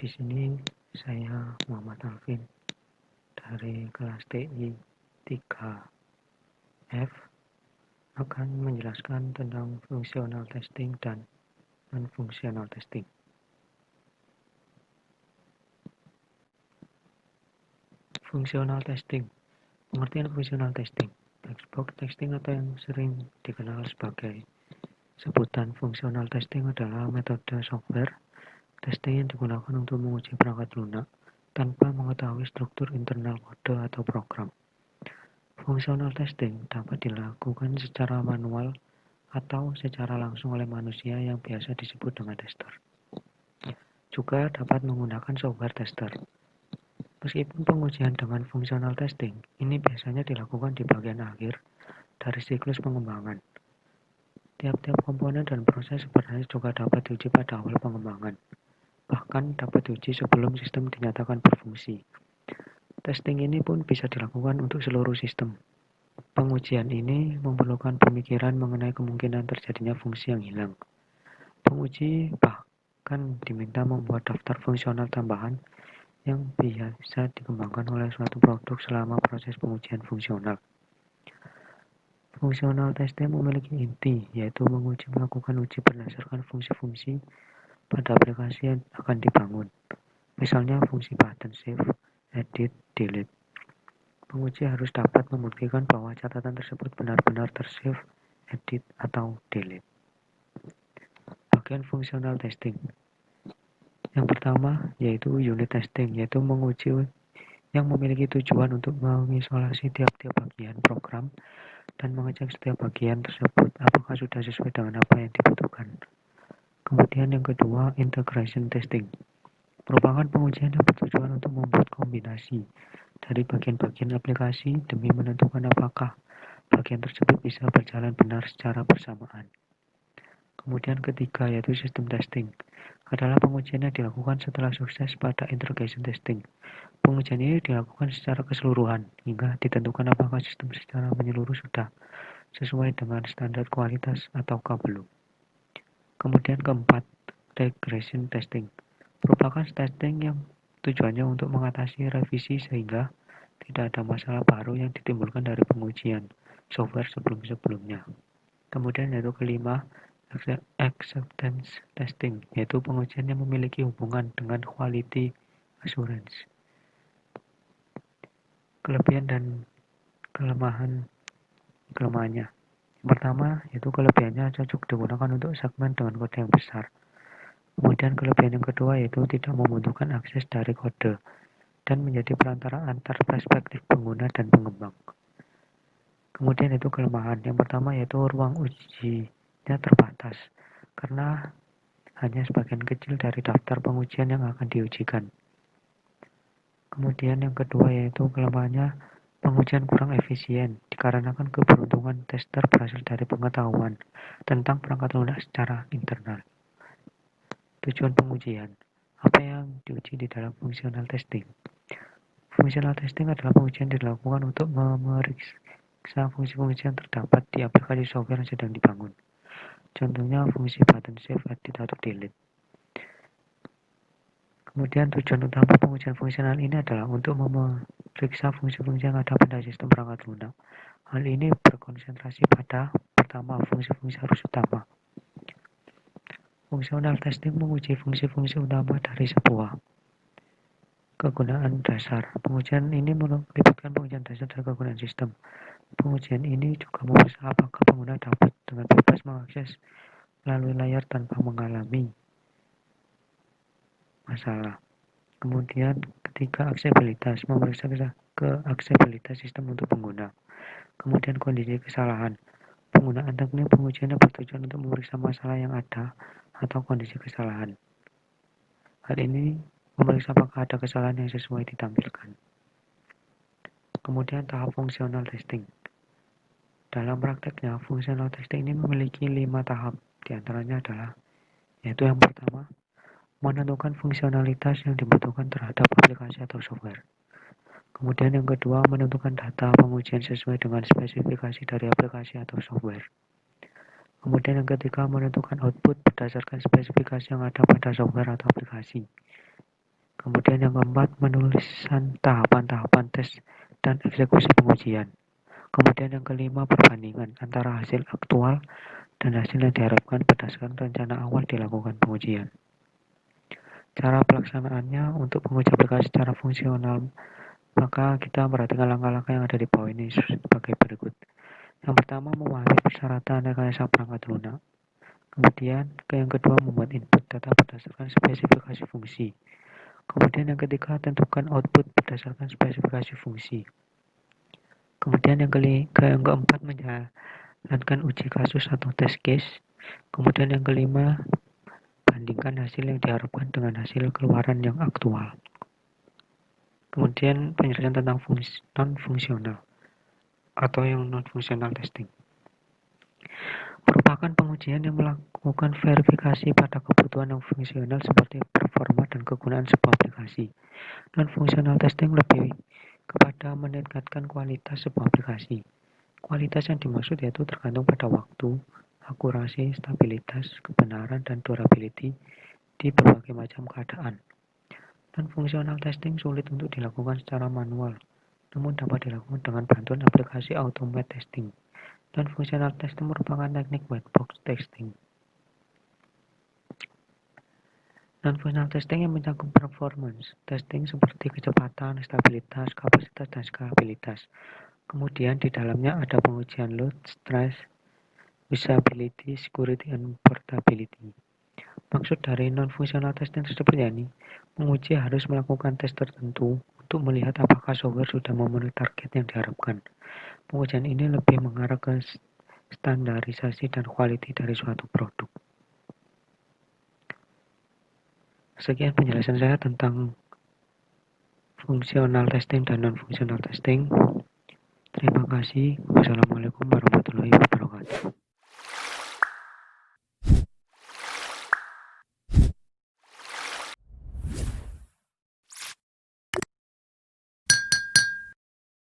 Di sini saya Muhammad Alvin dari kelas TI 3F akan menjelaskan tentang fungsional testing dan non-fungsional testing. Fungsional testing. Pengertian fungsional testing. Black box testing atau yang sering dikenal sebagai sebutan fungsional testing adalah metode software testing yang digunakan untuk menguji perangkat lunak tanpa mengetahui struktur internal kode atau program. Fungsional testing dapat dilakukan secara manual atau secara langsung oleh manusia yang biasa disebut dengan tester. Juga dapat menggunakan software tester. Meskipun pengujian dengan fungsional testing ini biasanya dilakukan di bagian akhir dari siklus pengembangan. Tiap-tiap komponen dan proses sebenarnya juga dapat diuji pada awal pengembangan. Bahkan dapat diuji sebelum sistem dinyatakan berfungsi. Testing ini pun bisa dilakukan untuk seluruh sistem. Pengujian ini memerlukan pemikiran mengenai kemungkinan terjadinya fungsi yang hilang. Penguji bahkan diminta membuat daftar fungsional tambahan yang biasa dikembangkan oleh suatu produk selama proses pengujian fungsional. Fungsional testing memiliki inti, yaitu melakukan uji berdasarkan fungsi-fungsi pada aplikasi yang akan dibangun. Misalnya fungsi button save, edit, delete. Penguji harus dapat membuktikan bahwa catatan tersebut benar-benar tersave, edit, atau delete. Bagian fungsional testing. Yang pertama yaitu unit testing, yaitu menguji yang memiliki tujuan untuk mengisolasi tiap-tiap bagian program dan mengecek setiap bagian tersebut apakah sudah sesuai dengan apa yang dibutuhkan. Kemudian yang kedua, integration testing. Merupakan pengujian yang bertujuan untuk membuat kombinasi dari bagian-bagian aplikasi demi menentukan apakah bagian tersebut bisa berjalan benar secara bersamaan. Kemudian ketiga yaitu sistem testing. Adalah pengujian yang dilakukan setelah sukses pada integration testing. Pengujian ini dilakukan secara keseluruhan hingga ditentukan apakah sistem secara menyeluruh sudah sesuai dengan standar kualitas ataukah belum. Kemudian keempat, regression testing. Merupakan testing yang tujuannya untuk mengatasi revisi sehingga tidak ada masalah baru yang ditimbulkan dari pengujian software sebelum-sebelumnya. Kemudian yaitu kelima, acceptance testing, yaitu pengujian yang memiliki hubungan dengan quality assurance. Kelebihan dan kelemahannya. Yang pertama, yaitu kelebihannya cocok digunakan untuk segmen dengan kode yang besar. Kemudian kelebihan yang kedua yaitu tidak membutuhkan akses dari kode dan menjadi perantara antar perspektif pengguna dan pengembang. Kemudian itu kelemahan. Yang pertama yaitu ruang ujinya terbatas karena hanya sebagian kecil dari daftar pengujian yang akan diujikan. Kemudian yang kedua yaitu kelemahannya pengujian kurang efisien dikarenakan keberuntungan tester berasal dari pengetahuan tentang perangkat lunak secara internal. Tujuan pengujian. Apa yang diuji di dalam fungsional testing? Fungsional testing adalah pengujian yang dilakukan untuk memeriksa fungsi-fungsi yang terdapat di aplikasi software yang sedang dibangun. Contohnya fungsi button save, edit, atau delete. Kemudian tujuan utama pengujian fungsional ini adalah untuk memeriksa fungsi-fungsi yang ada pada sistem perangkat lunak. Hal ini berkonsentrasi pada pertama, fungsi-fungsi arus utama. Fungsional testing menguji fungsi-fungsi utama dari sebuah kegunaan dasar. Pengujian ini melibatkan pengujian dasar dari kegunaan sistem. Pengujian ini juga memeriksa apakah pengguna dapat dengan bebas mengakses melalui layar tanpa mengalami masalah. Kemudian ketiga, aksesibilitas, memeriksa aksesibilitas sistem untuk pengguna. Kemudian kondisi kesalahan. Penggunaan teknik pengujian yang bertujuan untuk memeriksa masalah yang ada atau kondisi kesalahan. Hal ini memeriksa apakah ada kesalahan yang sesuai ditampilkan. Kemudian tahap fungsional testing. Dalam prakteknya, fungsional testing ini memiliki 5 tahap. Di antaranya adalah, yaitu yang pertama, menentukan fungsionalitas yang dibutuhkan terhadap aplikasi atau software. Kemudian yang kedua, menentukan data pengujian sesuai dengan spesifikasi dari aplikasi atau software. Kemudian yang ketiga, menentukan output berdasarkan spesifikasi yang ada pada software atau aplikasi. Kemudian yang keempat, penulisan tahapan-tahapan tes dan eksekusi pengujian. Kemudian yang kelima, perbandingan antara hasil aktual dan hasil yang diharapkan berdasarkan rencana awal dilakukan pengujian. Cara pelaksanaannya untuk menguji aplikasi secara fungsional, maka kita perhatikan langkah-langkah yang ada di bawah ini sebagai berikut. Yang pertama, memahami persyaratan rekayasa perangkat lunak. Kemudian, yang kedua, membuat input data berdasarkan spesifikasi fungsi. Kemudian yang ketiga, tentukan output berdasarkan spesifikasi fungsi. Kemudian yang keempat, menjalankan uji kasus atau test case. Kemudian yang kelima, bandingkan hasil yang diharapkan dengan hasil keluaran yang aktual. Kemudian penjelasan tentang non-fungsional atau yang non-fungsional testing. Merupakan pengujian yang melakukan verifikasi pada kebutuhan non fungsional seperti performa dan kegunaan sebuah aplikasi. Non-fungsional testing lebih kepada meningkatkan kualitas sebuah aplikasi. Kualitas yang dimaksud yaitu tergantung pada waktu, akurasi, stabilitas, kebenaran, dan durability di berbagai macam keadaan. Non-fungsional testing sulit untuk dilakukan secara manual, namun dapat dilakukan dengan bantuan aplikasi automate testing. Non-fungsional testing merupakan teknik white box testing. Non-functional testing yang mencakup performance testing seperti kecepatan, stabilitas, kapasitas, dan skalabilitas. Kemudian di dalamnya ada pengujian load, stress, usability, security, and portability. Maksud dari non-functional testing tersebut yakni penguji harus melakukan tes tertentu untuk melihat apakah software sudah memenuhi target yang diharapkan. Pengujian ini lebih mengarah ke standarisasi dan quality dari suatu produk. Sekian penjelasan saya tentang fungsional testing dan non-fungsional testing. Terima kasih. Wassalamualaikum warahmatullahi wabarakatuh.